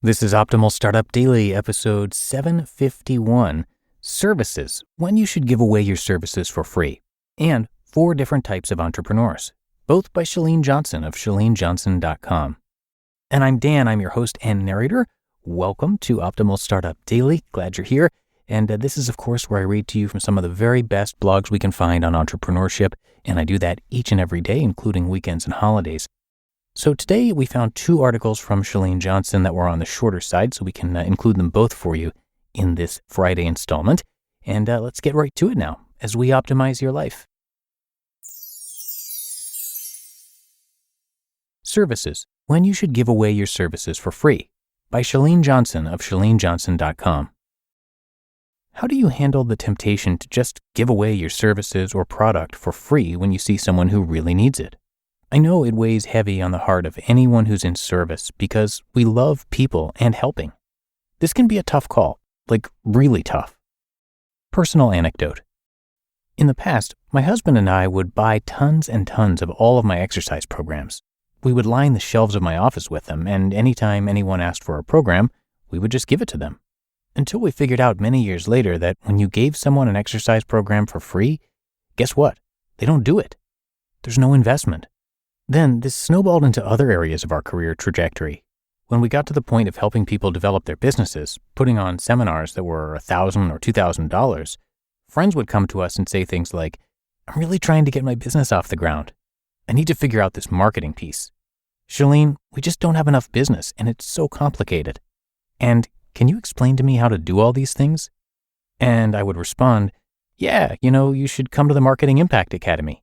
This is Optimal Startup Daily, episode 751, Services, When You Should Give Away Your Services for Free, and 4 Different Types of Entrepreneurs, both by Chalene Johnson of ChaleneJohnson.com. And I'm Dan, I'm your host and narrator. Welcome to Optimal Startup Daily. Glad you're here. And this is, of course, where I read to you from some of the very best blogs we can find on entrepreneurship, and I do that each and every day, including weekends and holidays. So today we found 2 articles from Chalene Johnson that were on the shorter side, so we can include them both for you in this Friday installment. And let's get right to it now as we optimize your life. Services, When You Should Give Away Your Services for Free, by Chalene Johnson of ChaleneJohnson.com. How do you handle the temptation to just give away your services or product for free when you see someone who really needs it? I know it weighs heavy on the heart of anyone who's in service because we love people and helping. This can be a tough call, like really tough. Personal anecdote. In the past, my husband and I would buy tons and tons of all of my exercise programs. We would line the shelves of my office with them, and anytime anyone asked for a program, we would just give it to them. Until we figured out many years later that when you gave someone an exercise program for free, guess what? They don't do it. There's no investment. Then this snowballed into other areas of our career trajectory. When we got to the point of helping people develop their businesses, putting on seminars that were $1,000 or $2,000, friends would come to us and say things like, "I'm really trying to get my business off the ground. I need to figure out this marketing piece. Chalene, we just don't have enough business and it's so complicated. And can you explain to me how to do all these things?" And I would respond, "Yeah, you should come to the Marketing Impact Academy."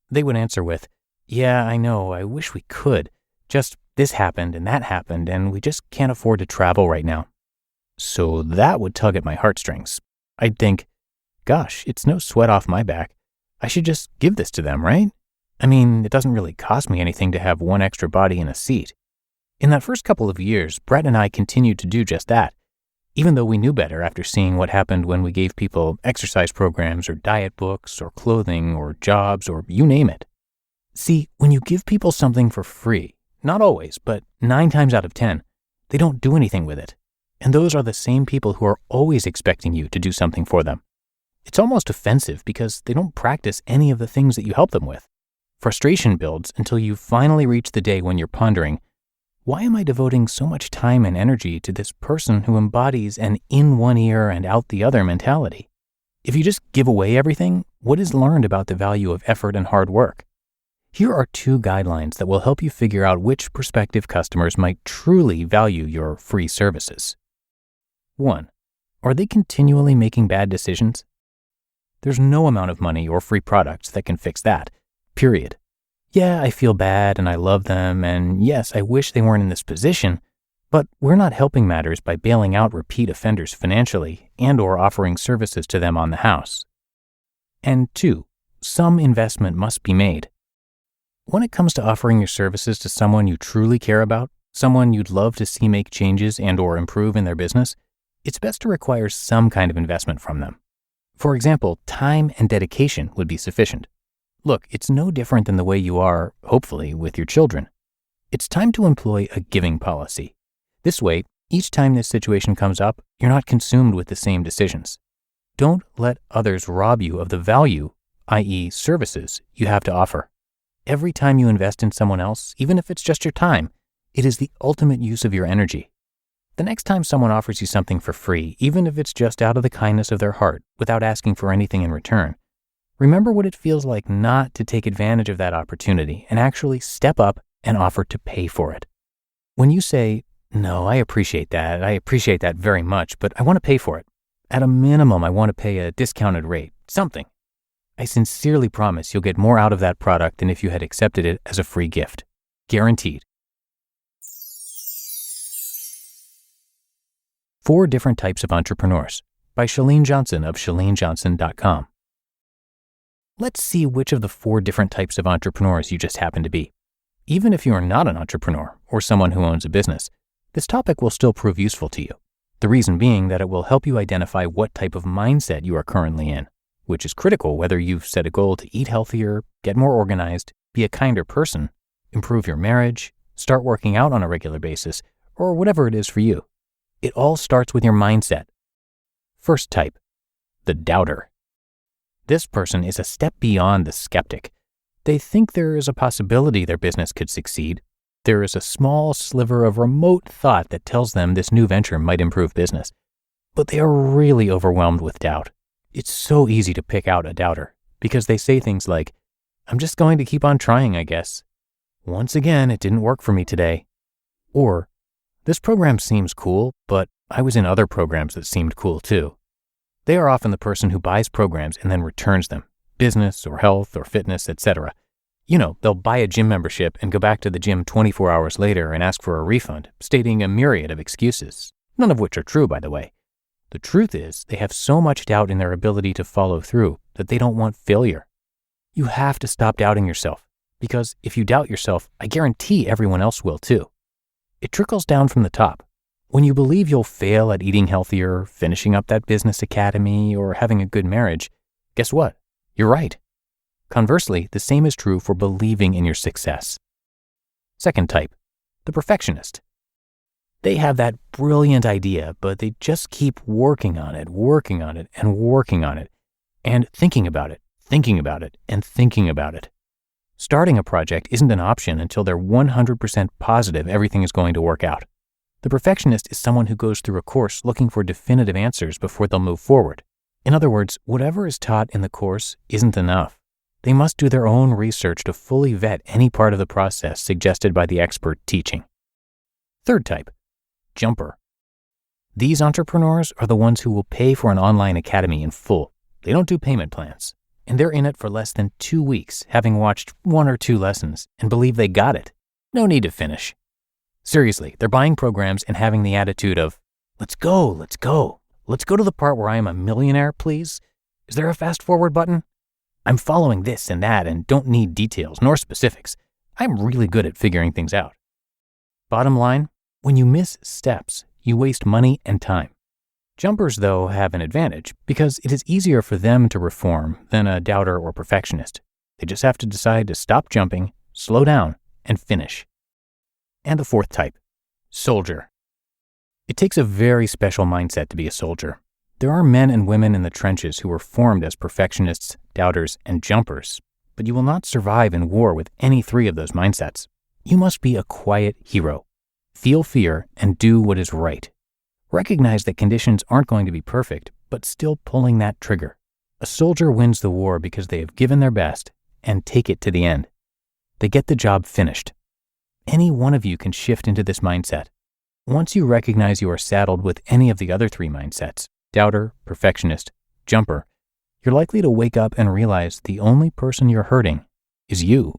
They would answer with, "Yeah, I know, I wish we could. Just this happened and we just can't afford to travel right now." So that would tug at my heartstrings. I'd think, gosh, it's no sweat off my back. I should just give this to them, right? I mean, it doesn't really cost me anything to have one extra body in a seat. In that first couple of years, Brett and I continued to do just that, even though we knew better after seeing what happened when we gave people exercise programs or diet books or clothing or jobs or you name it. See, when you give people something for free, not always, but 9 times out of 10, they don't do anything with it. And those are the same people who are always expecting you to do something for them. It's almost offensive because they don't practice any of the things that you help them with. Frustration builds until you finally reach the day when you're pondering, why am I devoting so much time and energy to this person who embodies an in one ear and out the other mentality? If you just give away everything, what is learned about the value of effort and hard work? Here are 2 guidelines that will help you figure out which prospective customers might truly value your free services. 1. Are they continually making bad decisions? There's no amount of money or free products that can fix that, period. Yeah, I feel bad and I love them, and yes, I wish they weren't in this position, but we're not helping matters by bailing out repeat offenders financially and or offering services to them on the house. And 2, some investment must be made. When it comes to offering your services to someone you truly care about, someone you'd love to see make changes and or improve in their business, it's best to require some kind of investment from them. For example, time and dedication would be sufficient. Look, it's no different than the way you are, hopefully, with your children. It's time to employ a giving policy. This way, each time this situation comes up, you're not consumed with the same decisions. Don't let others rob you of the value, i.e. services, you have to offer. Every time you invest in someone else, even if it's just your time, it is the ultimate use of your energy. The next time someone offers you something for free, even if it's just out of the kindness of their heart, without asking for anything in return, remember what it feels like not to take advantage of that opportunity and actually step up and offer to pay for it. When you say, "No, I appreciate that very much, but I want to pay for it. At a minimum, I want to pay a discounted rate, something," I sincerely promise you'll get more out of that product than if you had accepted it as a free gift. Guaranteed. 4 Different Types of Entrepreneurs, by Chalene Johnson of ChaleneJohnson.com. Let's see which of the 4 different types of entrepreneurs you just happen to be. Even if you are not an entrepreneur or someone who owns a business, this topic will still prove useful to you. The reason being that it will help you identify what type of mindset you are currently in, which is critical whether you've set a goal to eat healthier, get more organized, be a kinder person, improve your marriage, start working out on a regular basis, or whatever it is for you. It all starts with your mindset. First type, the doubter. This person is a step beyond the skeptic. They think there is a possibility their business could succeed. There is a small sliver of remote thought that tells them this new venture might improve business. But they are really overwhelmed with doubt. It's so easy to pick out a doubter because they say things like, "I'm just going to keep on trying, I guess. Once again, it didn't work for me today." Or, "This program seems cool, but I was in other programs that seemed cool too." They are often the person who buys programs and then returns them, business or health or fitness, etc. They'll buy a gym membership and go back to the gym 24 hours later and ask for a refund, stating a myriad of excuses, none of which are true, by the way. The truth is, they have so much doubt in their ability to follow through that they don't want failure. You have to stop doubting yourself, because if you doubt yourself, I guarantee everyone else will too. It trickles down from the top. When you believe you'll fail at eating healthier, finishing up that business academy, or having a good marriage, guess what? You're right. Conversely, the same is true for believing in your success. Second type, the perfectionist. They have that brilliant idea, but they just keep working on it, and thinking about it, and thinking about it. Starting a project isn't an option until they're 100% positive everything is going to work out. The perfectionist is someone who goes through a course looking for definitive answers before they'll move forward. In other words, whatever is taught in the course isn't enough. They must do their own research to fully vet any part of the process suggested by the expert teaching. Third type, jumper. These entrepreneurs are the ones who will pay for an online academy in full. They don't do payment plans, and they're in it for less than 2 weeks, having watched 1 or 2 lessons, and believe they got it. No need to finish. Seriously, they're buying programs and having the attitude of, let's go. Let's go to the part where I am a millionaire, please. Is there a fast forward button? I'm following this and that and don't need details nor specifics. I'm really good at figuring things out. Bottom line, when you miss steps, you waste money and time. Jumpers, though, have an advantage because it is easier for them to reform than a doubter or perfectionist. They just have to decide to stop jumping, slow down, and finish. And the fourth type, soldier. It takes a very special mindset to be a soldier. There are men and women in the trenches who were formed as perfectionists, doubters, and jumpers, but you will not survive in war with any 3 of those mindsets. You must be a quiet hero. Feel fear and do what is right. Recognize that conditions aren't going to be perfect, but still pulling that trigger. A soldier wins the war because they have given their best and take it to the end. They get the job finished. Any one of you can shift into this mindset. Once you recognize you are saddled with any of the other 3 mindsets, doubter, perfectionist, jumper, you're likely to wake up and realize the only person you're hurting is you.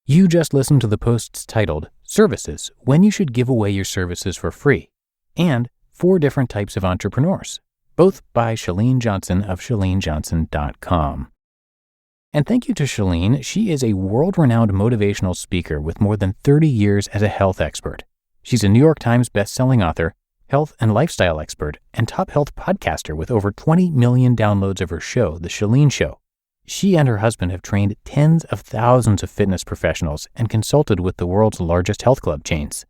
You just listened to the posts titled Services, When You Should Give Away Your Services for Free, and 4 Different Types of Entrepreneurs, both by Chalene Johnson of ChaleneJohnson.com. And thank you to Chalene. She is a world-renowned motivational speaker with more than 30 years as a health expert. She's a New York Times best-selling author, health and lifestyle expert, and top health podcaster with over 20 million downloads of her show, The Chalene Show. She and her husband have trained tens of thousands of fitness professionals and consulted with the world's largest health club chains.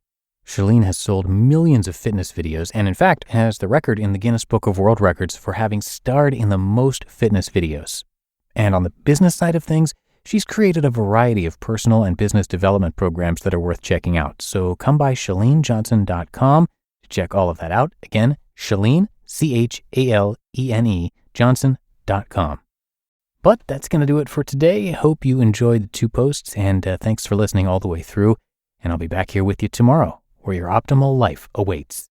Chalene has sold millions of fitness videos and, in fact, has the record in the Guinness Book of World Records for having starred in the most fitness videos. And on the business side of things, she's created a variety of personal and business development programs that are worth checking out. So come by ChaleneJohnson.com to check all of that out. Again, Chalene, Chalene, Johnson.com. But that's going to do it for today. Hope you enjoyed the 2 posts, and thanks for listening all the way through. And I'll be back here with you tomorrow, where your optimal life awaits.